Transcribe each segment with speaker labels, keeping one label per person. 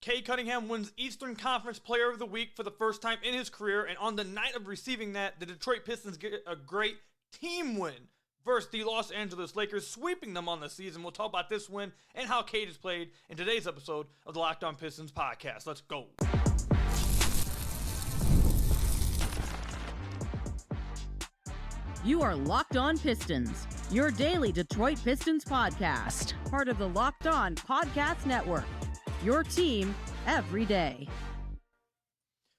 Speaker 1: Cade Cunningham wins Eastern Conference Player of the Week for the first time in his career, and on the night of receiving that, the Detroit Pistons get a great team win versus the Los Angeles Lakers, sweeping them on the season. We'll talk about this win and how Cade has played in today's episode of the Locked On Pistons podcast. Let's go.
Speaker 2: You are Locked On Pistons, your daily Detroit Pistons podcast, part of the Locked On Podcast Network, your team every day.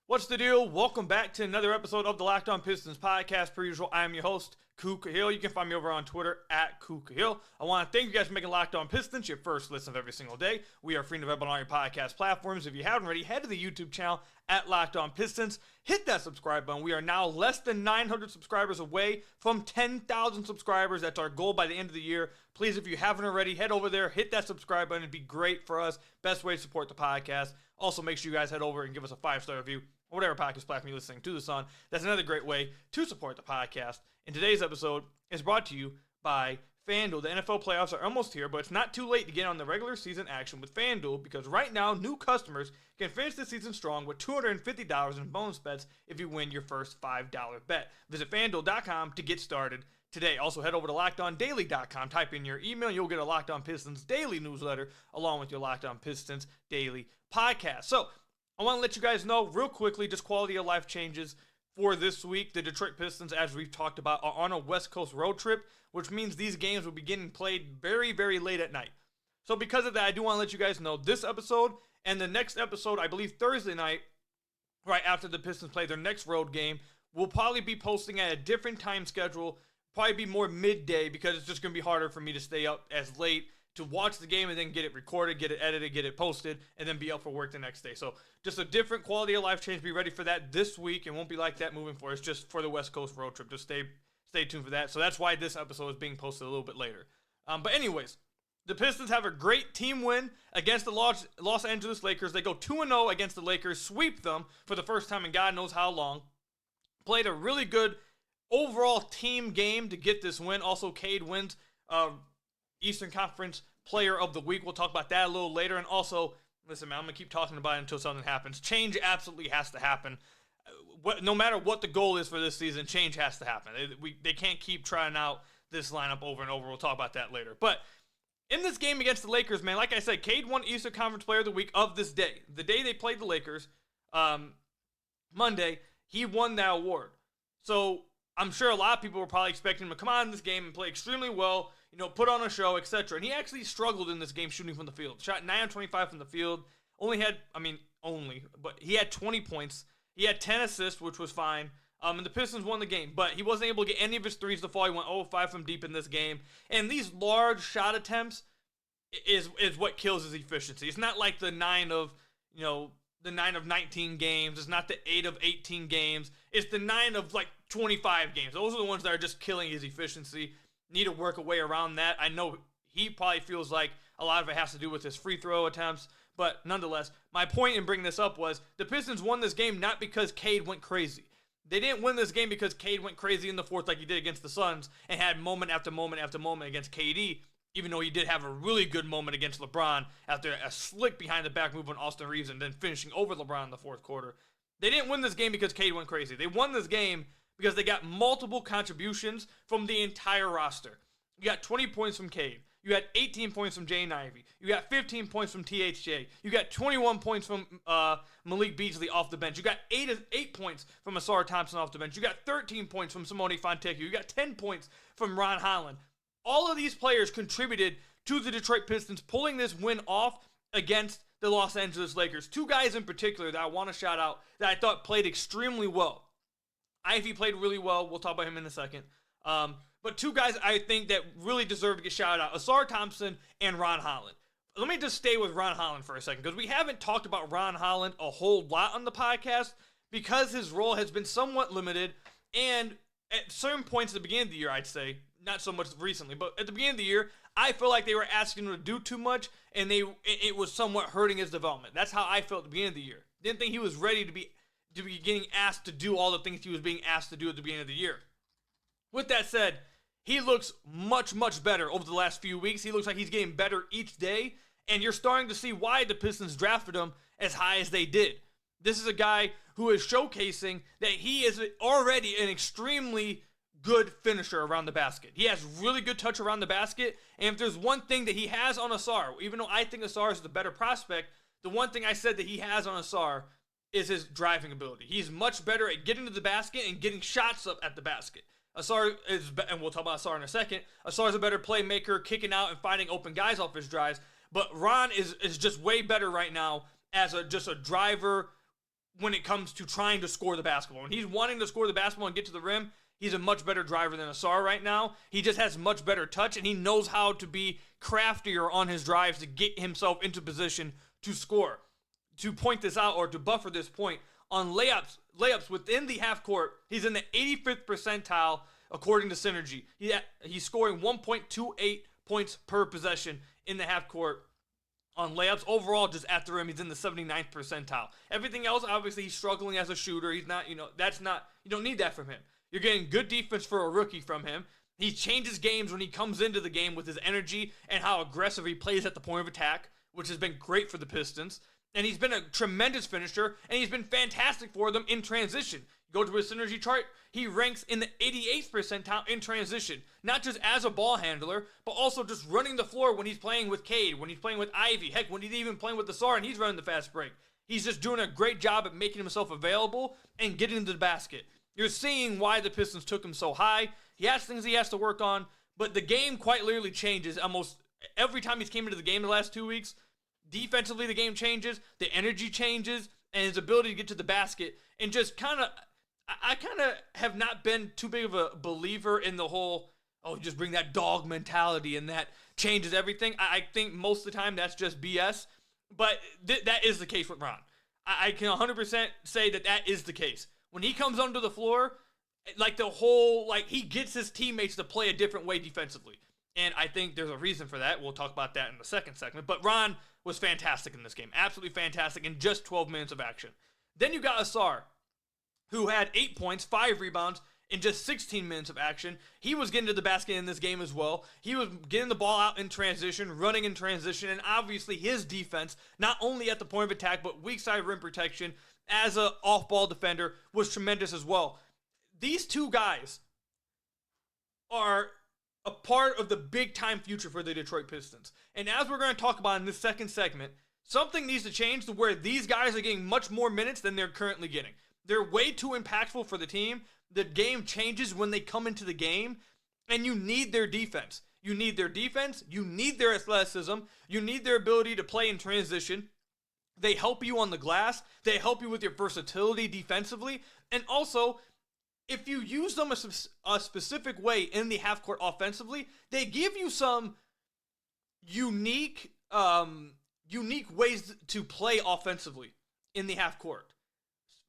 Speaker 1: What's the deal? Welcome back to another episode of the Locked On Pistons podcast. Per usual, I am your host, Ku Cahill. You can find me over on Twitter at Ku Cahill. I want to thank you guys for making Locked On Pistons your first listen of every single day. We are free and available on all your podcast platforms. If you haven't already, head to the YouTube channel at Locked On Pistons. Hit that subscribe button. We are now less than 900 subscribers away from 10,000 subscribers. That's our goal by the end of the year. Please, if you haven't already, head over there, hit that subscribe button. It'd be great for us. Best way to support the podcast. Also, make sure you guys head over and give us a 5-star review, or whatever podcast platform you're listening to this on. That's another great way to support the podcast. And today's episode is brought to you by FanDuel. The NFL playoffs are almost here, but it's not too late to get on the regular season action with FanDuel, because right now, new customers can finish the season strong with $250 in bonus bets if you win your first $5 bet. Visit FanDuel.com to get started today. Also, head over to LockedOnDaily.com. Type in your email, and you'll get a Locked On Pistons daily newsletter along with your Locked On Pistons daily podcast. So, I want to let you guys know real quickly, just quality of life changes for this week. The Detroit Pistons, as we've talked about, are on a West Coast road trip, which means these games will be getting played very, very late at night. So because of that, I do want to let you guys know this episode and the next episode, I believe Thursday night, right after the Pistons play their next road game, we'll probably be posting at a different time schedule, probably be more midday, because it's just going to be harder for me to stay up as late to watch the game and then get it recorded, get it edited, get it posted, and then be up for work the next day. So just a different quality of life change. Be ready for that this week. It won't be like that moving forward. It's just for the West Coast road trip. Just stay tuned for that. So that's why this episode is being posted a little bit later. But anyways, the Pistons have a great team win against the Los Angeles Lakers. They go 2-0 against the Lakers, sweep them for the first time in God knows how long. Played a really good overall team game to get this win. Also, Cade wins Eastern Conference Player of the Week. We'll talk about that a little later. And also, listen, man, I'm going to keep talking about it until something happens. Change absolutely has to happen. No matter what the goal is for this season, change has to happen. They can't keep trying out this lineup over and over. We'll talk about that later. But in this game against the Lakers, man, like I said, Cade won Eastern Conference Player of the Week of this day. The day they played the Lakers, Monday, he won that award. So I'm sure a lot of people were probably expecting him to come on in this game and play extremely well, put on a show, etc. And he actually struggled in this game shooting from the field. Shot 9 of 25 from the field. But he had 20 points. He had 10 assists, which was fine. And the Pistons won the game. But he wasn't able to get any of his threes to fall. He went 0-5 from deep in this game. And these large shot attempts is what kills his efficiency. It's not like the 9 of 19 games. It's not the 8 of 18 games. It's the 9 of 25 games. Those are the ones that are just killing his efficiency. Need to work a way around that. I know he probably feels like a lot of it has to do with his free throw attempts, but nonetheless, my point in bringing this up was the Pistons won this game not because Cade went crazy. They didn't win this game because Cade went crazy in the fourth like he did against the Suns and had moment after moment after moment against KD, even though he did have a really good moment against LeBron after a slick behind-the-back move on Austin Reeves and then finishing over LeBron in the fourth quarter. They didn't win this game because Cade went crazy. They won this game because they got multiple contributions from the entire roster. You got 20 points from Cade. You had 18 points from Jaden Ivey. You got 15 points from THJ. You got 21 points from Malik Beasley off the bench. You got 8 points from Asar Thompson off the bench. You got 13 points from Simone Fontecchio. You got 10 points from Ron Holland. All of these players contributed to the Detroit Pistons pulling this win off against the Los Angeles Lakers. Two guys in particular that I want to shout out that I thought played extremely well. Ivy played really well. We'll talk about him in a second. But two guys I think that really deserve to get shouted out, Asar Thompson and Ron Holland. Let me just stay with Ron Holland for a second, because we haven't talked about Ron Holland a whole lot on the podcast because his role has been somewhat limited, and at certain points at the beginning of the year, I'd say, not so much recently, but at the beginning of the year, I feel like they were asking him to do too much, and it was somewhat hurting his development. That's how I felt at the beginning of the year. Didn't think he was ready to be getting asked to do all the things he was being asked to do at the beginning of the year. With that said, he looks much, much better over the last few weeks. He looks like he's getting better each day, and you're starting to see why the Pistons drafted him as high as they did. This is a guy who is showcasing that he is already an extremely good finisher around the basket. He has really good touch around the basket, and if there's one thing that he has on Asar, even though I think Asar is the better prospect, the one thing I said that he has on Asar is his driving ability. He's much better at getting to the basket and getting shots up at the basket. Asar is, and we'll talk about Asar in a second, Asar is a better playmaker, kicking out and finding open guys off his drives, but Ron is just way better right now as just a driver when it comes to trying to score the basketball. When he's wanting to score the basketball and get to the rim, he's a much better driver than Asar right now. He just has much better touch, and he knows how to be craftier on his drives to get himself into position to score. To point this out, or to buffer this point, on layups within the half court, he's in the 85th percentile according to Synergy. He's scoring 1.28 points per possession in the half court on layups. Overall, just at the rim, he's in the 79th percentile. Everything else, obviously, he's struggling as a shooter. He's not, you don't need that from him. You're getting good defense for a rookie from him. He changes games when he comes into the game with his energy and how aggressive he plays at the point of attack, which has been great for the Pistons. And he's been a tremendous finisher, and he's been fantastic for them in transition. You go to his Synergy chart, he ranks in the 88th percentile in transition. Not just as a ball handler, but also just running the floor when he's playing with Cade, when he's playing with Ivy, heck, when he's even playing with Asar and he's running the fast break. He's just doing a great job at making himself available and getting to the basket. You're seeing why the Pistons took him so high. He has things he has to work on, but the game quite literally changes almost every time he's came into the game the last 2 weeks. Defensively, the game changes, the energy changes, and his ability to get to the basket. And just I kind of have not been too big of a believer in the whole, just bring that dog mentality and that changes everything. I think most of the time that's just BS, but that is the case with Ron. I can 100% say that is the case. When he comes onto the floor, he gets his teammates to play a different way defensively. And I think there's a reason for that. We'll talk about that in the second segment. But Ron was fantastic in this game. Absolutely fantastic in just 12 minutes of action. Then you got Asar, who had 8 points, 5 rebounds in just 16 minutes of action. He was getting to the basket in this game as well. He was getting the ball out in transition, running in transition, and obviously his defense, not only at the point of attack, but weak side rim protection as an off-ball defender, was tremendous as well. These two guys are a part of the big-time future for the Detroit Pistons. And as we're going to talk about in this second segment, something needs to change to where these guys are getting much more minutes than they're currently getting. They're way too impactful for the team. The game changes when they come into the game, and you need their defense. You need their defense. You need their athleticism. You need their ability to play in transition. They help you on the glass. They help you with your versatility defensively. And also, if you use them a specific way in the half court offensively, they give you some unique ways to play offensively in the half court.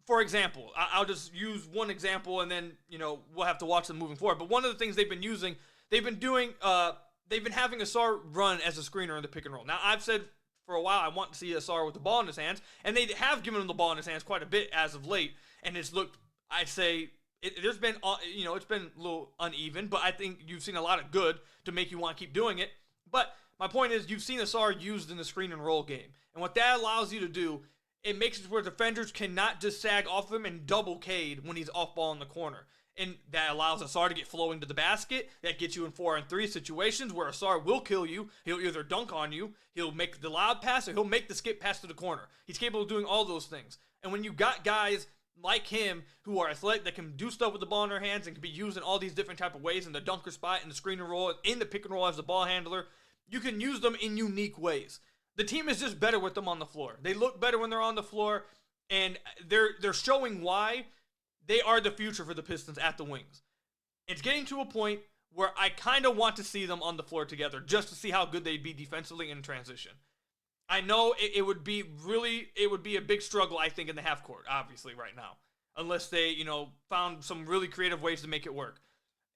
Speaker 1: For example, I'll just use one example, and then we'll have to watch them moving forward. But one of the things they've been having Asar run as a screener in the pick and roll. Now, I've said for a while I want to see Asar with the ball in his hands, and they have given him the ball in his hands quite a bit as of late, and it's looked, I'd say, there's been, it's been a little uneven, but I think you've seen a lot of good to make you want to keep doing it. But my point is, you've seen Asar used in the screen and roll game, and what that allows you to do, it makes it where defenders cannot just sag off him and double Cade when he's off ball in the corner. And that allows Asar to get flowing to the basket. That gets you in 4-on-3 situations where Asar will kill you. He'll either dunk on you, he'll make the lob pass, or he'll make the skip pass to the corner. He's capable of doing all those things. And when you got guys like him who are athletic, that can do stuff with the ball in their hands and can be used in all these different type of ways, in the dunker spot, in the screen and roll, in the pick and roll as the ball handler, you can use them in unique ways. The team is just better with them on the floor. They look better when they're on the floor, and they're showing why they are the future for the Pistons at the wings. It's getting to a point where I kind of want to see them on the floor together just to see how good they'd be defensively in transition. I know it would be a big struggle, I think, in the half court, obviously, right now, unless they, found some really creative ways to make it work.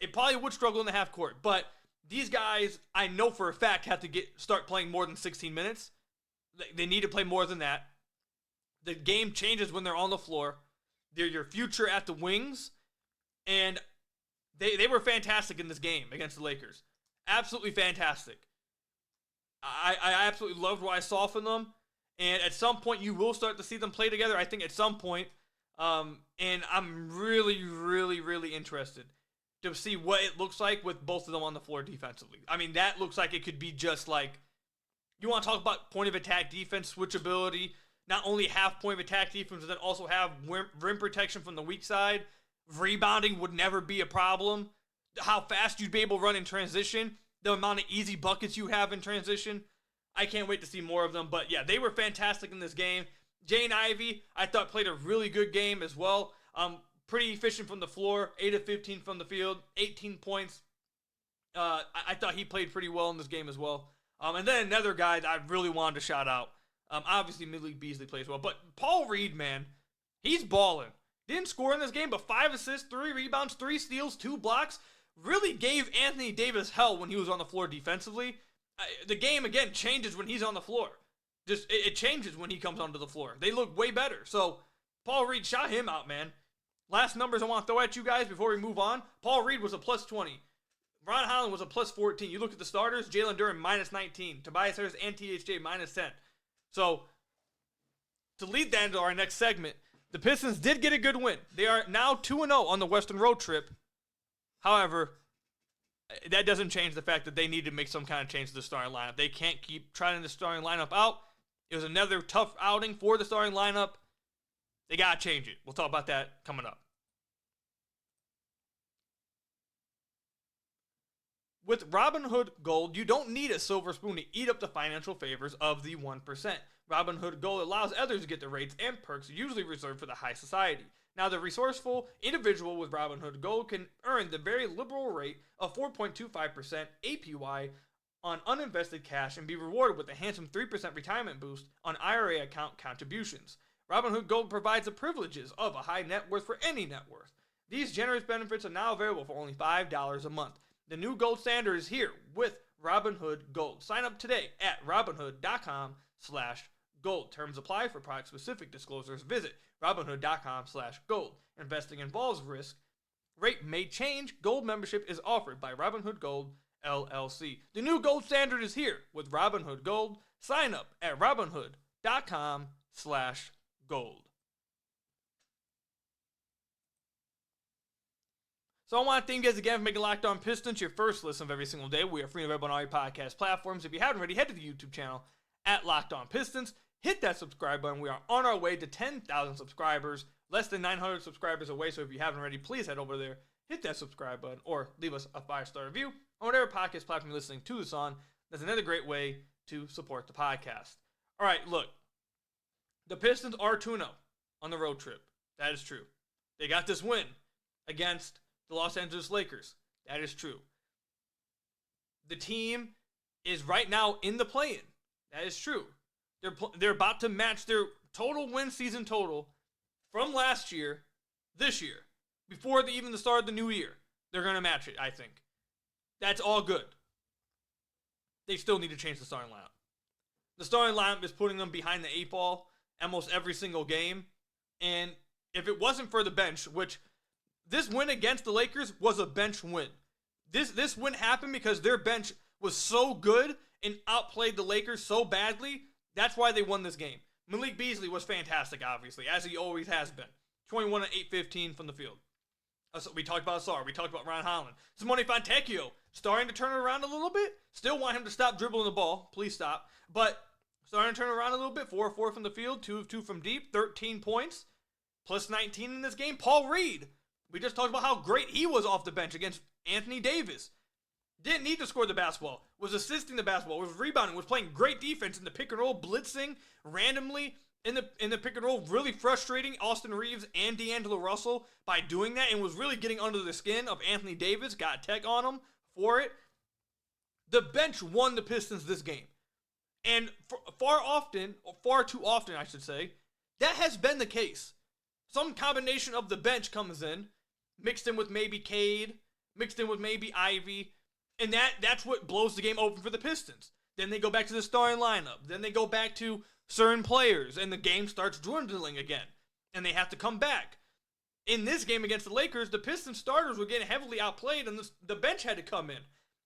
Speaker 1: It probably would struggle in the half court, but these guys, I know for a fact, have to start playing more than 16 minutes. They need to play more than that. The game changes when they're on the floor. They're your future at the wings, and they were fantastic in this game against the Lakers. Absolutely fantastic. I absolutely loved what I saw from them, And at some point, you will start to see them play together, I think, at some point. And I'm really, really, really interested to see what it looks like with both of them on the floor defensively. I mean, that looks like it could be just like, you want to talk about point of attack defense, switchability, not only have point of attack defense, but then also have rim protection from the weak side. Rebounding would never be a problem. How fast you'd be able to run in transition, the amount of easy buckets you have in transition. I can't wait to see more of them. But yeah, they were fantastic in this game. Jane Ivey, I thought, played a really good game as well. Pretty efficient from the floor, 8 of 15 from the field, 18 points. I thought he played pretty well in this game as well. And then another guy that I really wanted to shout out. Obviously, Malik Beasley plays well. But Paul Reed, man, he's balling. Didn't score in this game, but 5 assists, 3 rebounds, 3 steals, 2 blocks. Really gave Anthony Davis hell when he was on the floor defensively. The game, again, changes when he's on the floor. It changes when he comes onto the floor. They look way better. So, Paul Reed, shout him out, man. Last numbers I want to throw at you guys before we move on. Paul Reed was a plus 20. Ron Holland was a plus 14. You look at the starters, Jalen Duren minus 19. Tobias Harris and THJ minus 10. So, to lead that into our next segment, the Pistons did get a good win. They are now 2-0 on the Western road trip. However, that doesn't change the fact that they need to make some kind of change to the starting lineup. They can't keep trying the starting lineup out. It was another tough outing for the starting lineup. They got to change it. We'll talk about that coming up. With Robinhood Gold, you don't need a silver spoon to eat up the financial favors of the 1%. Robinhood Gold allows others to get the rates and perks usually reserved for the high society. Now, the resourceful individual with Robinhood Gold can earn the very liberal rate of 4.25% APY on uninvested cash and be rewarded with a handsome 3% retirement boost on IRA account contributions. Robinhood Gold provides the privileges of a high net worth for any net worth. These generous benefits are now available for only $5 a month. The new gold standard is here with Robinhood Gold. Sign up today at Robinhood.com/gold. Terms apply. For product-specific disclosures, visit Robinhood.com/gold. Investing involves risk. Rate may change. Gold membership is offered by Robinhood Gold, LLC. The new gold standard is here with Robinhood Gold. Sign up at Robinhood.com/gold. So I want to thank you guys again for making Locked On Pistons your first listen of every single day. We are free and available on all your podcast platforms. If you haven't already, head to the YouTube channel at Locked On Pistons. Hit that subscribe button. We are on our way to 10,000 subscribers. Less than 900 subscribers away. So if you haven't already, please head over there, hit that subscribe button, or leave us a 5-star review on whatever podcast platform you're listening to this on. That's another great way to support the podcast. All right, look. The Pistons are 2-0 on the road trip. That is true. They got this win against the Los Angeles Lakers. That is true. The team is right now in the play-in. That is true. They're about to match their total win season total from last year, this year, before even the start of the new year. They're going to match it, I think. That's all good. They still need to change the starting lineup. The starting lineup is putting them behind the 8 ball almost every single game. And if it wasn't for the bench, which this win against the Lakers was a bench win. This win happened because their bench was so good and outplayed the Lakers so badly. That's why they won this game. Malik Beasley was fantastic, obviously, as he always has been. 21 of 8-15 from the field. We talked about Asar. We talked about Ron Holland. Simone Fontecchio starting to turn it around a little bit. Still want him to stop dribbling the ball. Please stop. But starting to turn it around a little bit. 4 of 4 from the field. 2 of 2 from deep. 13 points. Plus 19 in this game. Paul Reed. We just talked about how great he was off the bench against Anthony Davis. Didn't need to score the basketball. Was assisting the basketball. Was rebounding. Was playing great defense in the pick and roll. Blitzing randomly in the pick and roll. Really frustrating Austin Reeves and D'Angelo Russell by doing that. And was really getting under the skin of Anthony Davis. Got tech on him for it. The bench won the Pistons this game. And far too often, I should say, that has been the case. Some combination of the bench comes in, mixed in with maybe Cade, mixed in with maybe Ivy, and that's what blows the game open for the Pistons. Then they go back to the starting lineup. Then they go back to certain players, and the game starts dwindling again, and they have to come back. In this game against the Lakers, the Pistons starters were getting heavily outplayed, and the bench had to come in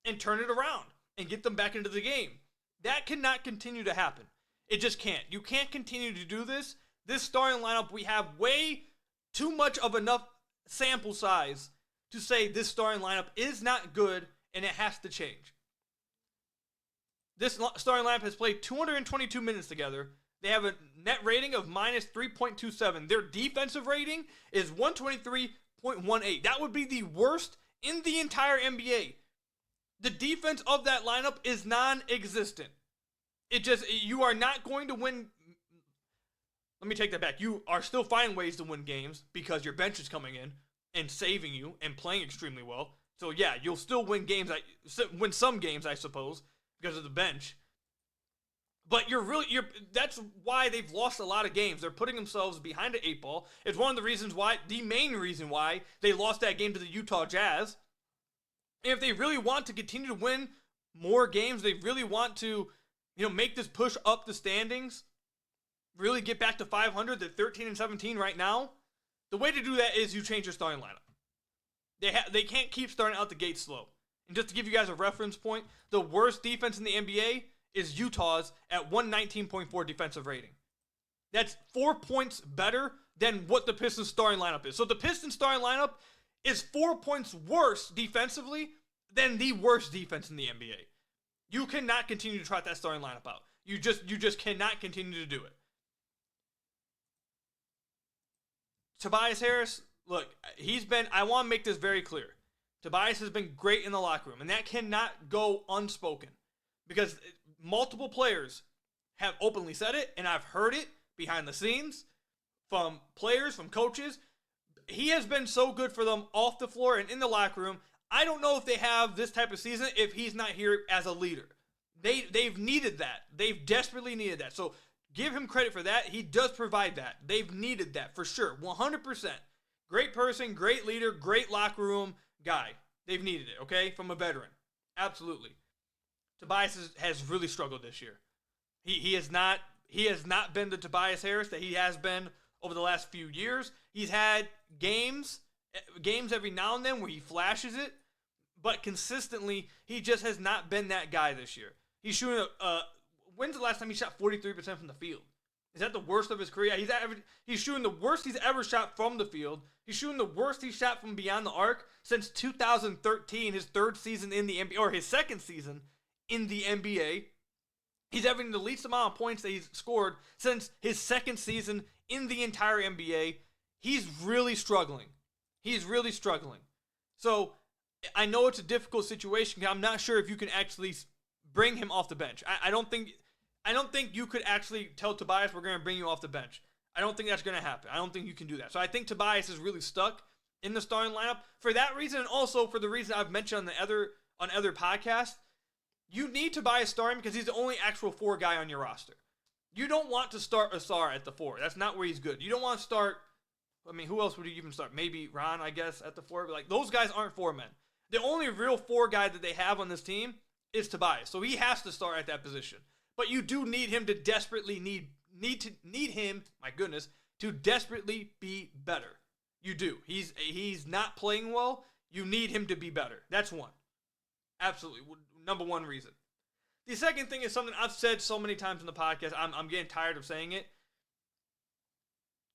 Speaker 1: and turn it around and get them back into the game. That cannot continue to happen. It just can't. You can't continue to do this. This starting lineup, we have way too much of enough sample size to say this starting lineup is not good and it has to change. This starting lineup has played 222 minutes together. They have a net rating of minus 3.27. Their defensive rating is 123.18. That would be the worst in the entire NBA. The defense of that lineup is non-existent. You are not going to win. Let me take that back. You are still finding ways to win games because your bench is coming in and saving you and playing extremely well. So yeah, you'll still win games. Win some games, I suppose, because of the bench. But that's why they've lost a lot of games. They're putting themselves behind the 8 ball. It's one of the main reason why they lost that game to the Utah Jazz. And if they really want to continue to win more games, they really want to, make this push up the standings, really get back to 500. They're 13-17 right now. The way to do that is you change your starting lineup. They can't keep starting out the gate slow. And just to give you guys a reference point, the worst defense in the NBA is Utah's at 119.4 defensive rating. That's 4 points better than what the Pistons starting lineup is. So the Pistons starting lineup is 4 points worse defensively than the worst defense in the NBA. You cannot continue to trot that starting lineup out. You just cannot continue to do it. Tobias Harris, look, I want to make this very clear. Tobias has been great in the locker room, and that cannot go unspoken because multiple players have openly said it, and I've heard it behind the scenes from players, from coaches. He has been so good for them off the floor and in the locker room. I don't know if they have this type of season if he's not here as a leader. They've needed that. They've desperately needed that. So give him credit for that. He does provide that. They've needed that for sure. 100%. Great person, great leader, great locker room guy. They've needed it, okay? From a veteran. Absolutely. Tobias has really struggled this year. He has not been the Tobias Harris that he has been over the last few years. He's had games every now and then where he flashes it, but consistently he just has not been that guy this year. He's shooting when's the last time he shot 43% from the field? Is that the worst of his career? He's shooting the worst he's ever shot from the field. He's shooting the worst he's shot from beyond the arc since 2013, his third season in the NBA, or his second season in the NBA. He's having the least amount of points that he's scored since his second season in the entire NBA. He's really struggling. So I know it's a difficult situation. I'm not sure if you can actually bring him off the bench. I don't think you could actually tell Tobias we're going to bring you off the bench. I don't think that's going to happen. I don't think you can do that. So I think Tobias is really stuck in the starting lineup for that reason, and also for the reason I've mentioned on other podcasts. You need Tobias starting because he's the only actual 4 guy on your roster. You don't want to start Asar at the 4. That's not where he's good. You don't want to start. Who else would you even start? Maybe Ron, I guess, at the 4. But those guys aren't 4 men. The only real 4 guy that they have on this team is Tobias. So he has to start at that position. But you do need him to desperately need him, my goodness, to desperately be better. You do. He's not playing well. You need him to be better. That's one. Absolutely. Number one reason. The second thing is something I've said so many times in the podcast. I'm getting tired of saying it.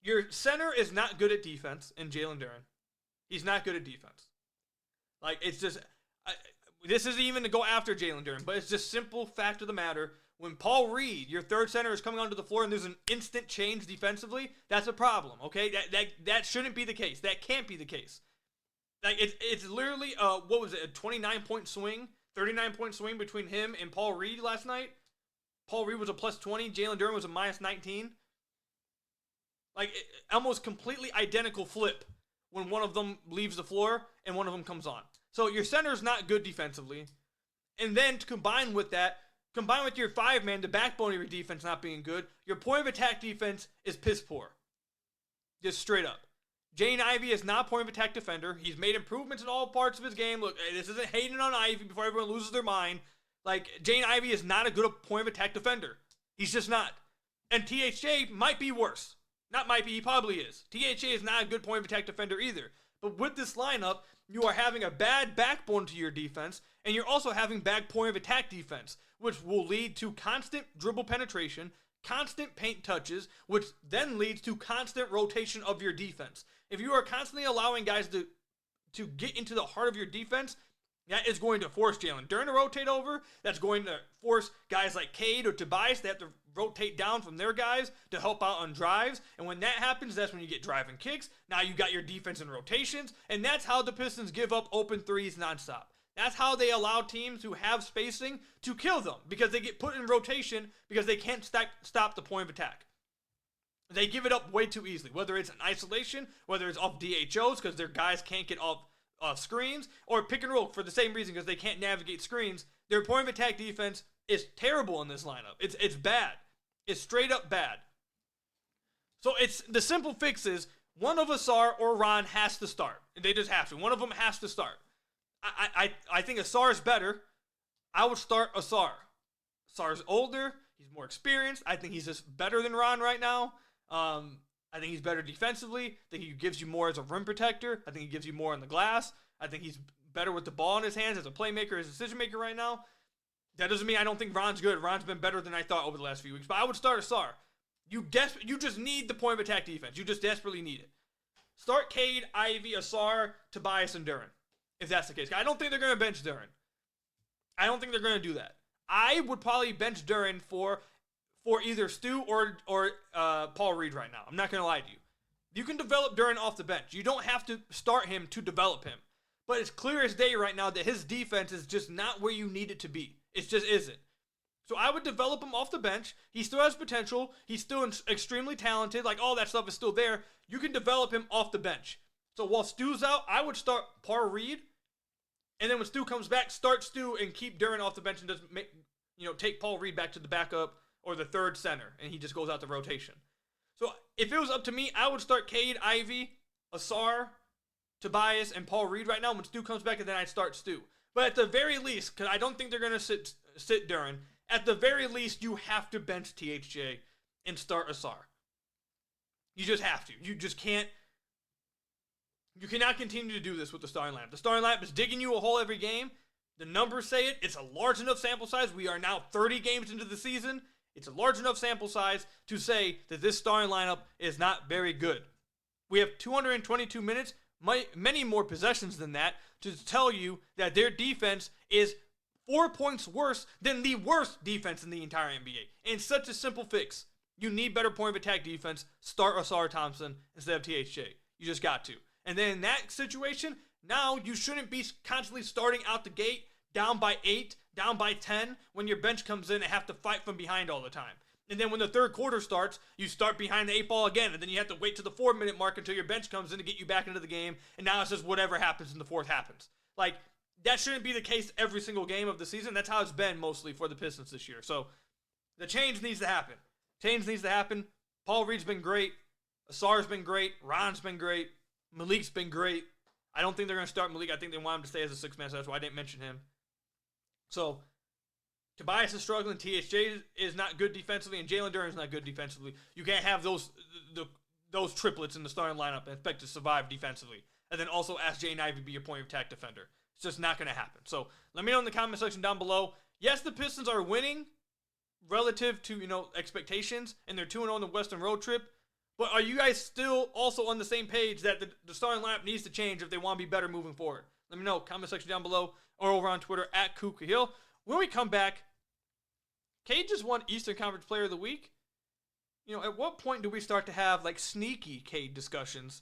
Speaker 1: Your center is not good at defense in Jalen Duren. He's not good at defense. It's just, this isn't even to go after Jalen Duren, but it's just simple fact of the matter. When Paul Reed, your third center, is coming onto the floor and there's an instant change defensively, that's a problem, okay? That shouldn't be the case. That can't be the case. It's literally, a 29-point swing, 39-point swing between him and Paul Reed last night. Paul Reed was a plus 20. Jalen Duren was a minus 19. Almost completely identical flip when one of them leaves the floor and one of them comes on. So your center's not good defensively. And then to combine with your 5-man, the backbone of your defense not being good, your point of attack defense is piss poor. Just straight up. Jaden Ivey is not a point of attack defender. He's made improvements in all parts of his game. Look, this isn't hating on Ivey before everyone loses their mind. Jaden Ivey is not a good point of attack defender. He's just not. And THJ might be worse. Not might be, he probably is. THJ is not a good point of attack defender either. But with this lineup, you are having a bad backbone to your defense, and you're also having bad point of attack defense, which will lead to constant dribble penetration, constant paint touches, which then leads to constant rotation of your defense. If you are constantly allowing guys to get into the heart of your defense, that is going to force Jalen Duren to rotate over. That's going to force guys like Cade or Tobias. They have to rotate down from their guys to help out on drives. And when that happens, that's when you get driving kicks. Now you got your defense in rotations. And that's how the Pistons give up open threes nonstop. That's how they allow teams who have spacing to kill them, because they get put in rotation because they can't stop the point of attack. They give it up way too easily, whether it's in isolation, whether it's off DHOs because their guys can't get off screens, or pick and roll for the same reason because they can't navigate screens. Their point of attack defense is terrible in this lineup. It's bad. It's straight up bad. So it's the simple fix is one of Asar or Ron has to start. They just have to. One of them has to start. I think Asar is better. I would start Asar. Asar's older. He's more experienced. I think he's just better than Ron right now. I think he's better defensively. I think he gives you more as a rim protector. I think he gives you more on the glass. I think he's better with the ball in his hands as a playmaker, as a decision maker right now. That doesn't mean I don't think Ron's good. Ron's been better than I thought over the last few weeks. But I would start Asar. You just need the point of attack defense. You just desperately need it. Start Cade, Ivy, Asar, Tobias, and Duren, if that's the case. I don't think they're going to bench Duren. I don't think they're going to do that. I would probably bench Duren for either Stu or Paul Reed right now. I'm not going to lie to you. You can develop Duren off the bench. You don't have to start him to develop him. But it's clear as day right now that his defense is just not where you need it to be. It just isn't. So I would develop him off the bench. He still has potential. He's still extremely talented. Like, all that stuff is still there. You can develop him off the bench. So while Stu's out, I would start Paul Reed. And then when Stu comes back, start Stu and keep Duren off the bench and just take Paul Reed back to the backup or the third center, and he just goes out the rotation. So if it was up to me, I would start Cade, Ivy, Asar, Tobias, and Paul Reed right now. When Stu comes back, and then I'd start Stu. But at the very least, because I don't think they're going to sit Duren, at the very least, you have to bench THJ and start Asar. You just have to. You just can't. You cannot continue to do this with the starting lineup. The starting lineup is digging you a hole every game. The numbers say it. It's a large enough sample size. We are now 30 games into the season. It's a large enough sample size to say that this starting lineup is not very good. We have 222 minutes, many more possessions than that, to tell you that their defense is 4 points worse than the worst defense in the entire NBA. And such a simple fix. You need better point of attack defense. Start Asar Thompson instead of THJ. You just got to. And then in that situation, now you shouldn't be constantly starting out the gate down by 8, down by 10, when your bench comes in and have to fight from behind all the time. And then when the third quarter starts, you start behind the 8 ball again, and then you have to wait to the 4-minute mark until your bench comes in to get you back into the game, and now it's just whatever happens in the fourth happens. Like, that shouldn't be the case every single game of the season. That's how it's been mostly for the Pistons this year. So the change needs to happen. Change needs to happen. Paul Reed's been great. Asar's been great. Ron's been great. Malik's been great. I don't think they're going to start Malik. I think they want him to stay as a six-man, so that's why I didn't mention him. So Tobias is struggling. THJ is not good defensively, and Jalen Duren is not good defensively. You can't have those triplets in the starting lineup and expect to survive defensively. And then also ask Jaden Ivey to be your point of attack defender. It's just not going to happen. So let me know in the comment section down below. Yes, the Pistons are winning relative to expectations, and they're 2-0 on the Western road trip. But are you guys still also on the same page that the starting lineup needs to change if they want to be better moving forward? Let me know. Comment section down below or over on Twitter at @KukaHill. When we come back, Cade just won Eastern Conference Player of the Week. At what point do we start to have sneaky Cade discussions?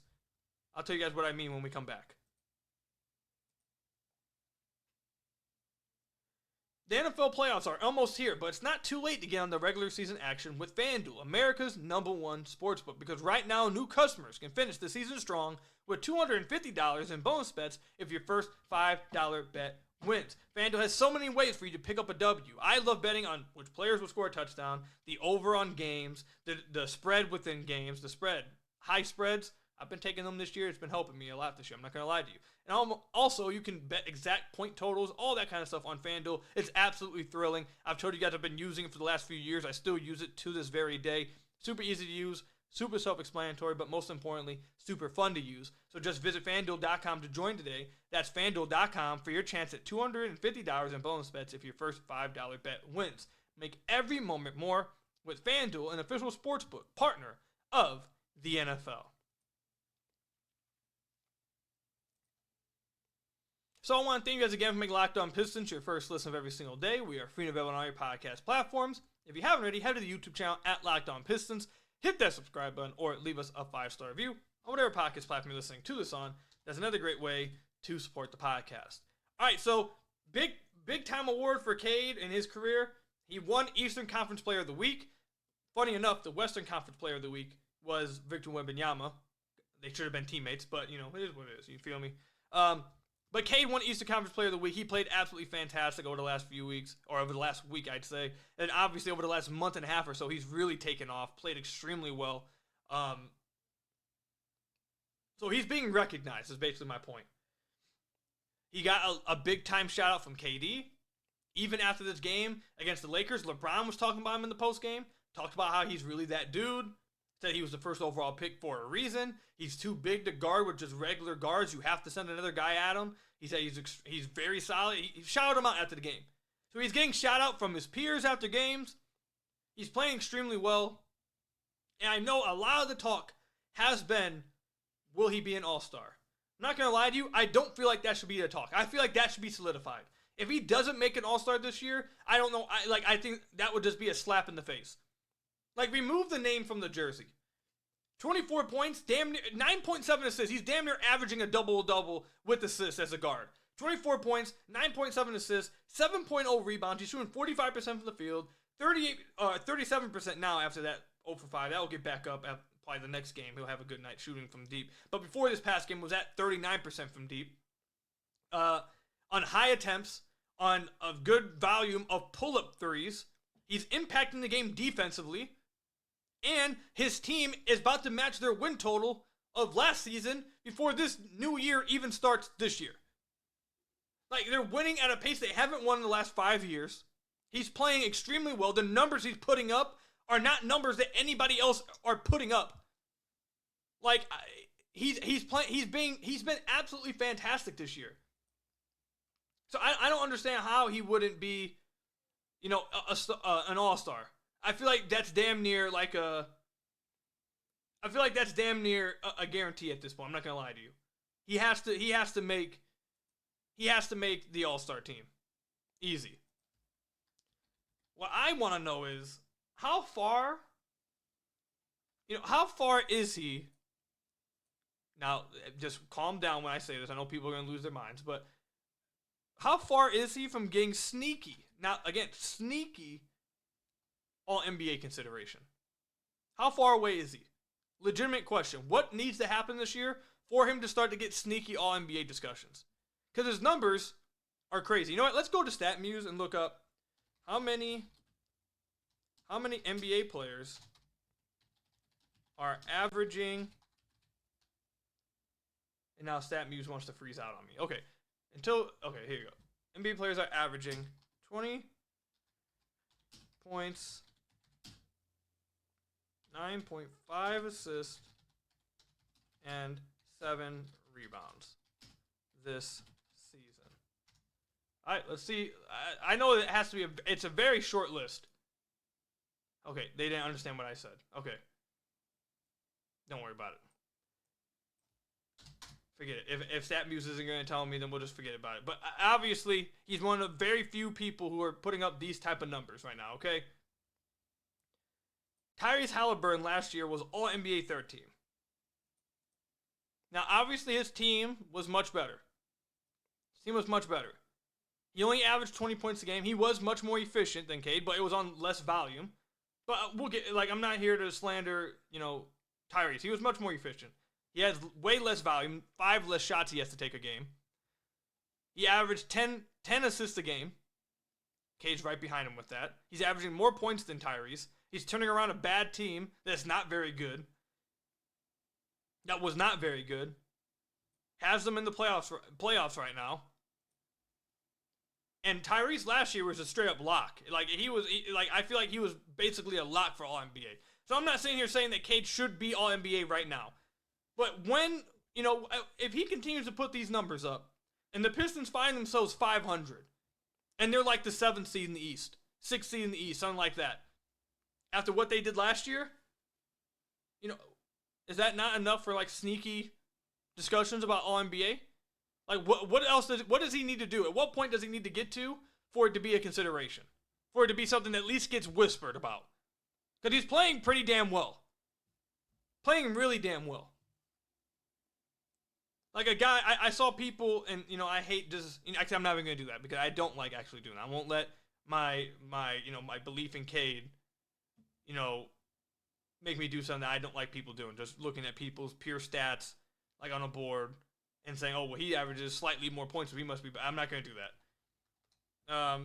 Speaker 1: I'll tell you guys what I mean when we come back. The NFL playoffs are almost here, but it's not too late to get on the regular season action with FanDuel, America's #1 sportsbook, because right now new customers can finish the season strong with $250 in bonus bets if your first $5 bet wins. FanDuel has so many ways for you to pick up a W. I love betting on which players will score a touchdown, the over on games, the spread within games, the spread. High spreads, I've been taking them this year. It's been helping me a lot this year. I'm not going to lie to you. And also, you can bet exact point totals, all that kind of stuff on FanDuel. It's absolutely thrilling. I've told you guys I've been using it for the last few years. I still use it to this very day. Super easy to use, super self-explanatory, but most importantly, super fun to use. So just visit FanDuel.com to join today. That's FanDuel.com for your chance at $250 in bonus bets if your first $5 bet wins. Make every moment more with FanDuel, an official sportsbook partner of the NFL. So I want to thank you guys again for making Locked On Pistons your first listen of every single day. We are free and available on all your podcast platforms. If you haven't already, head to the YouTube channel at Locked On Pistons. Hit that subscribe button or leave us a 5-star review on whatever podcast platform you're listening to this on. That's another great way to support the podcast. All right, so big time award for Cade in his career. He won Eastern Conference Player of the Week. Funny enough, the Western Conference Player of the Week was Victor Wembanyama. They should have been teammates, but, you know, it is what it is. You feel me? But Cade won Eastern Conference Player of the Week. He played absolutely fantastic over the last few weeks, or over the last week, I'd say. And obviously over the last month and a half or so, he's really taken off, played extremely well. So he's being recognized, is basically my point. He got a big-time shout-out from KD. Even after this game against the Lakers, LeBron was talking about him in the postgame. Talked about how he's really that dude. Said he was the first overall pick for a reason. He's too big to guard with just regular guards. You have to send another guy at him. He said he's very solid. He shouted him out after the game. So he's getting shout out from his peers after games. He's playing extremely well. And I know a lot of the talk has been, will he be an all-star? I'm not going to lie to you. I don't feel like that should be the talk. I feel like that should be solidified. If he doesn't make an all-star this year, I don't know. I think that would just be a slap in the face. Like, remove the name from the jersey. 24 points, damn near 9.7 assists. He's damn near averaging a double-double with assists as a guard. 24 points, 9.7 assists, 7.0 rebounds. He's shooting 45% from the field, 37% now after that 0 for 5. That will get back up at probably the next game. He'll have a good night shooting from deep. But before this past game was at 39% from deep. On high attempts, on a good volume of pull-up threes. He's impacting the game defensively. And his team is about to match their win total of last season before this new year even starts this year. Like, they're winning at a pace they haven't won in the last 5 years. He's playing extremely well. The numbers he's putting up are not numbers that anybody else are putting up. Like, he's been absolutely fantastic this year. So I don't understand how he wouldn't be, you know, an all-star. I feel like that's damn near like a guarantee at this point. I'm not gonna lie to you. He has to make the all-star team. Easy. What I want to know is how far is he? Now, just calm down when I say this. I know people are gonna lose their minds, but how far is he from getting sneaky? Now, again, sneaky All-NBA consideration. How far away is he? Legitimate question. What needs to happen this year for him to start to get sneaky All-NBA discussions? Because his numbers are crazy. You know what? Let's go to StatMuse and look up how many NBA players are averaging. And now StatMuse wants to freeze out on me. Okay, here you go. NBA players are averaging 20 points, 9.5 assists, and 7 rebounds this season. All right, let's see. I know it has to be it's a very short list. Okay, they didn't understand what I said. Okay. Don't worry about it. Forget it. If StatMuse isn't going to tell me, then we'll just forget about it. But obviously, he's one of the very few people who are putting up these type of numbers right now, okay? Tyrese Halliburton last year was All-NBA third team. Now, obviously, his team was much better. He only averaged 20 points a game. He was much more efficient than Cade, but it was on less volume. But I'm not here to slander, Tyrese. He was much more efficient. He has way less volume, 5 less shots he has to take a game. He averaged 10 assists a game. Cade's right behind him with that. He's averaging more points than Tyrese. He's turning around a bad team that's not very good. That was not very good. Has them in the playoffs right now. And Tyrese last year was a straight up lock. I feel like he was basically a lock for All-NBA. So I'm not sitting here saying that Cade should be All-NBA right now. But when, if he continues to put these numbers up, and the Pistons find themselves 500, and they're like the 7th seed in the East, 6th seed in the East, something like that, after what they did last year, you know, is that not enough for like sneaky discussions about All NBA? Like what does he need to do? At what point does he need to get to for it to be a consideration? For it to be something that at least gets whispered about? Because he's playing pretty damn well. Playing really damn well. Like a guy, I saw people, and I hate just. Actually, I'm not even gonna do that because I don't like actually doing that. I won't let my belief in Cade, make me do something that I don't like people doing. Just looking at people's pure stats, like on a board, and saying, oh well, he averages slightly more points, so he must be. I'm not gonna do that.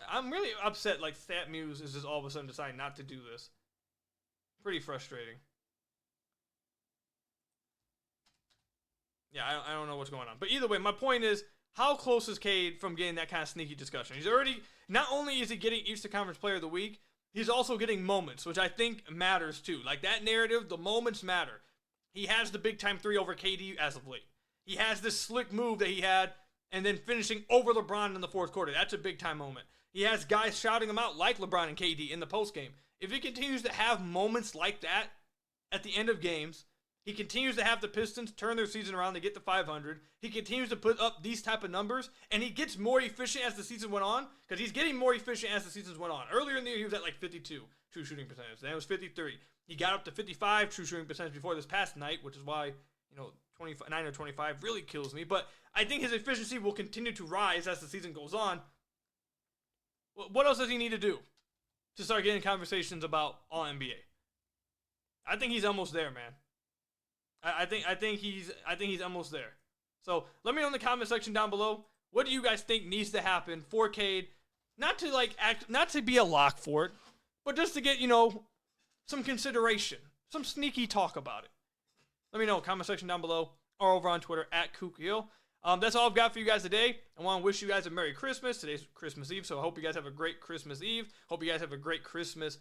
Speaker 1: I'm really upset. Like StatMuse is just all of a sudden deciding not to do this. Pretty frustrating. Yeah, I don't know what's going on. But either way, my point is, how close is Cade from getting that kind of sneaky discussion? He's already, not only is he getting Eastern Conference Player of the Week, he's also getting moments, which I think matters too. Like that narrative, the moments matter. He has the big time 3 over KD as of late. He has this slick move that he had, and then finishing over LeBron in the fourth quarter. That's a big time moment. He has guys shouting him out like LeBron and KD in the postgame. If he continues to have moments like that at the end of games, he continues to have the Pistons turn their season around to get to 500. He continues to put up these type of numbers, and he gets more efficient as the season went on, because he's getting more efficient as the seasons went on. Earlier in the year, he was at like 52 true shooting percentage. Then it was 53. He got up to 55 true shooting percentage before this past night, which is why 9 or 25 really kills me. But I think his efficiency will continue to rise as the season goes on. What else does he need to do to start getting conversations about All NBA? I think he's almost there, man. I think he's almost there. So let me know in the comment section down below. What do you guys think needs to happen for Cade? Not to be a lock for it, but just to get some consideration, some sneaky talk about it. Let me know in the comment section down below or over on Twitter at @KookHill. That's all I've got for you guys today. I want to wish you guys a Merry Christmas. Today's Christmas Eve, so I hope you guys have a great Christmas Eve. Hope you guys have a great Christmas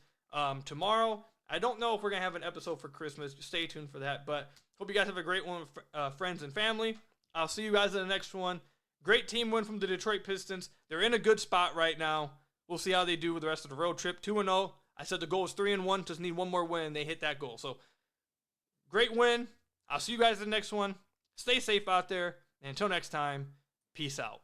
Speaker 1: tomorrow. I don't know if we're going to have an episode for Christmas. Just stay tuned for that. But hope you guys have a great one with friends and family. I'll see you guys in the next one. Great team win from the Detroit Pistons. They're in a good spot right now. We'll see how they do with the rest of the road trip. 2-0. I said the goal is 3-1. Just need one more win. They hit that goal. So great win. I'll see you guys in the next one. Stay safe out there. And until next time, peace out.